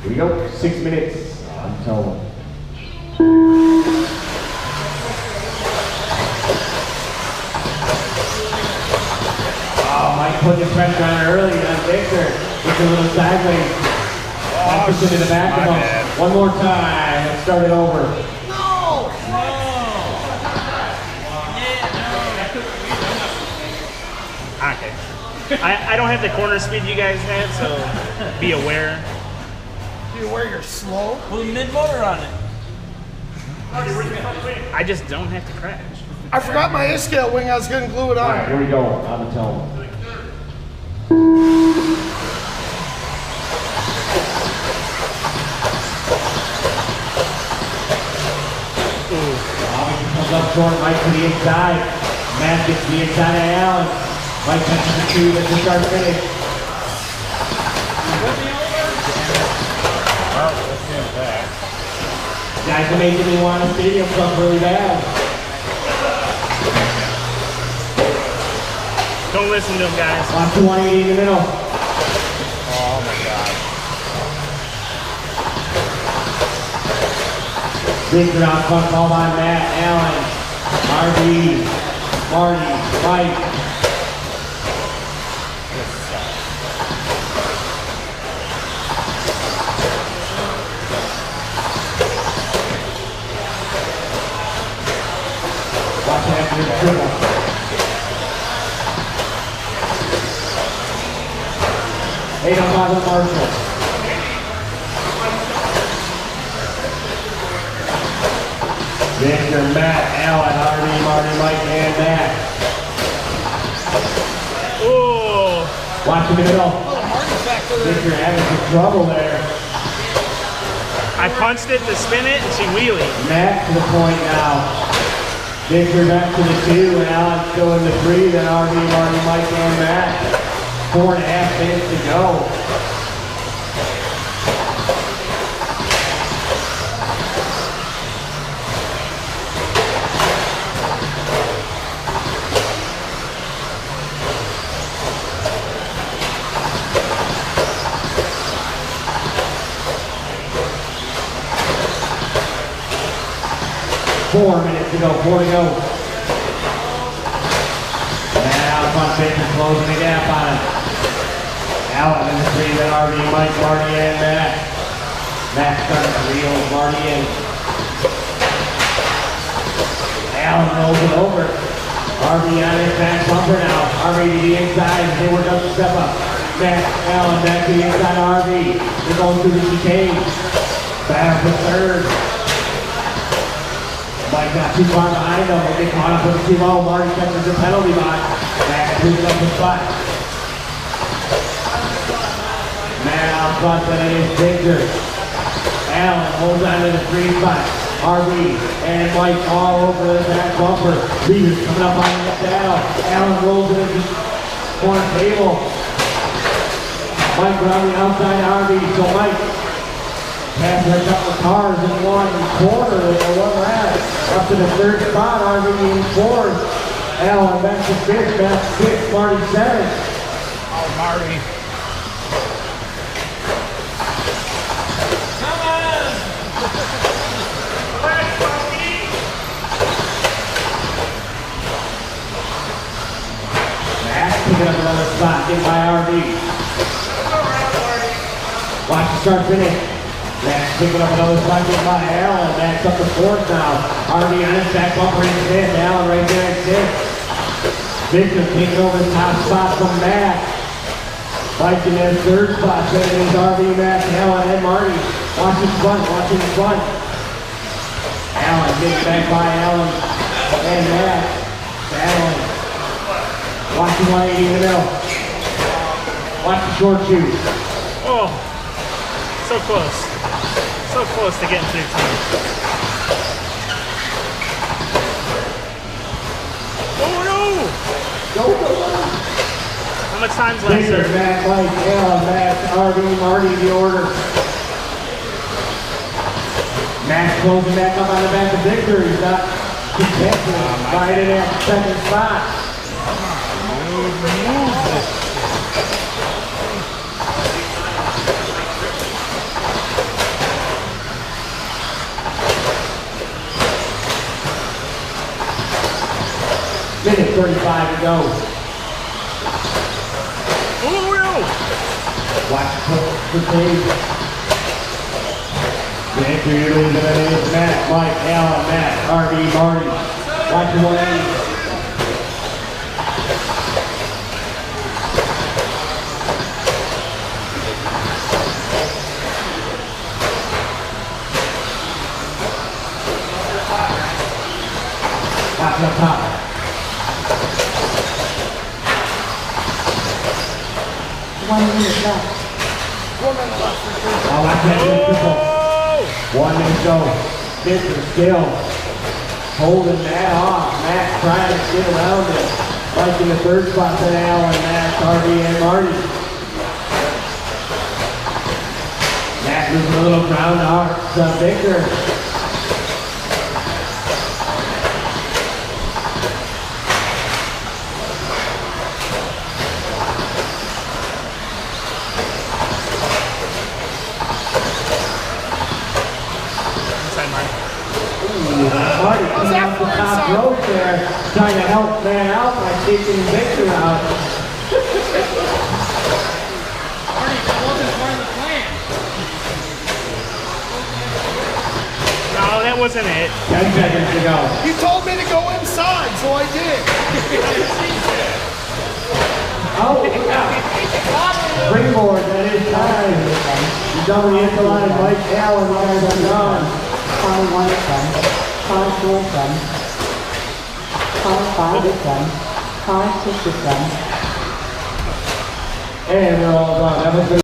Here we go, 6 minutes until. Oh, Mike put the pressure on early on Victor. It's a little sideways. Oh, into the back of him. One more time. Let's start it over. No! Okay. I don't have the corner speed you guys have, so be aware. Be aware you're slow. Put a mid-motor on it. I just don't have to crash. I forgot my A-scale wing. I was going to glue it on. All right, here we go. On the tone. Comes up short, Mike to the inside. Matt gets to the inside of Allen. Mike touches the two at the start finish. Guys are making me want a stadium club really bad. Don't listen to him, guys. Watch the 180 in the middle. Oh my God. Big ground fun call by Matt, Allen, RB, Marty, Mike. Watch after the triple. Eight on top of Marshall. Victor, Matt, Allen, Harvey, Marty, Mike, and Matt. Oh! Watch in the middle. Victor having some trouble there. I punched it to spin it, and she wheelied. Matt to the point now. Victor back to the 2, and Allen still in the 3. Then Harvey, Marty, Mike, and Matt. 4.5 minutes to go. Four minutes to go, 4 to go. Now front Victor closing the gap on him. Allen in the 3, then RV, Mike, Marty, and Matt. Matt starting to reel Marty in. Allen rolls it over. RV on his back bumper now. RV to the inside, Hayward doesn't step up. Matt, Allen back to the inside of RV. They're going through the chicane. Back for third. Mike got too far behind him. They get caught up with too low. Marty catches the penalty box. Matt picking up the spot. Matt out front, then it is Victor. Allen holds on to the 3 spot. RB and Mike all over the back bumper. Reeves coming up on the left down. Allen rolls it into the corner table. Mike around the outside RB. So Mike passing a couple of cars in 1 corner or 1 lap. Up to the 3rd spot, RV in 4th. Allen back to 5th, back to 6th, Marty 7th. Oh, Marty. Come on! Matt picking up another spot, get by RV. Watch the start finish. Max picking up another spot, get by Allen. Max up to 4th now. RV on his back bumper in 5th. Allen right there at 6th. Victor taking over the top spot from Matt. Mike in their 3rd spot. Then it is RV, Matt, Allen, and Marty. Watching front, watching front. Allen getting back by Allen and Matt. Allen. Watching 180 in the middle. Watch the short shoot. Oh, so close. So close to getting through time. Oh no! Go. How much time's left, Victor, sir? Matt, Mike, Allen, Matt, RV, Marty, the order. Matt closing back up on the back of Victor. He's not contested. Right in at 2nd spot. minute 35 to go. Oh no! Watch the page. The entry leader is Matt, Mike, Alan, Matt, RD, Marty. Watch the 180. Watch up top. One minute left. Oh, watch that triple. 1 minute go. Spencer still holding that off. Matt trying to get around it. Like in the third spot to Alan, Matt, RD, and Marty. Matt losing a little ground to Victor. Marty coming off the top rope there, trying to help man out by taking Victor out. Marty, that wasn't part of the plan. No, that wasn't it. 10 seconds to go. You told me to go inside, so I did. Oh, look out. Springboard, that is time. He's on the incline, Mike Allen, guys are gone. Car 1 is done. Car 4 is done. Car 5 is done. Car 6 is done. And they're all done. That was the